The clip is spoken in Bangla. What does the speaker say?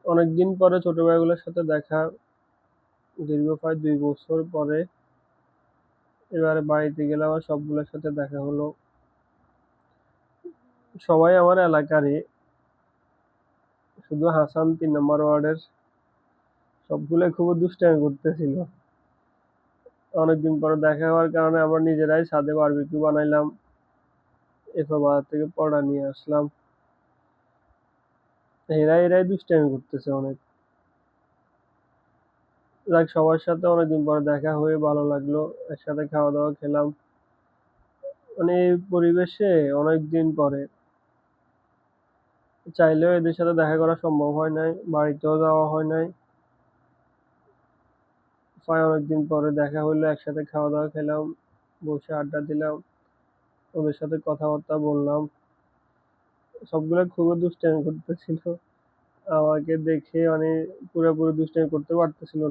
অনেকদিন পরে ছোট ভাইগুলোর সাথে দেখা, দীর্ঘ প্রায় 2 বছর পরে এবারে বাড়িতে গেলাম আর সবগুলোর সাথে দেখা হলো। সবাই আমার এলাকারই, শুধু হাসান 3 নম্বর ওয়ার্ডের। সবগুলো খুব দুষ্টামি করতেছিল। অনেকদিন পরে দেখা হওয়ার কারণে আমরা নিজেরাই ছাদে বারবিকিউ বানাইলাম, এরপর বাজার থেকে পড়া নিয়ে আসলাম। এরাই দুষ্টামি করতেছে অনেক। যাক, সবার সাথে অনেকদিন পরে দেখা হয়ে ভালো লাগলো। একসাথে খাওয়া দাওয়া খেলাম। মানে এই পরিবেশে অনেকদিন পরে চাইলেও এদের সাথে দেখা করা সম্ভব হয় নাই, বাড়িতেও যাওয়া হয় নাই। প্রায় অনেকদিন পরে দেখা হইলো, একসাথে খাওয়া দাওয়া খেলাম, বসে আড্ডা দিলাম, ওদের সাথে কথাবার্তা বললাম। সবগুলো খুবই দুষ্টামি করতেছিল। আমাকে দেখে মানে পুরোপুরি দুষ্টামি করতে পারতেছিল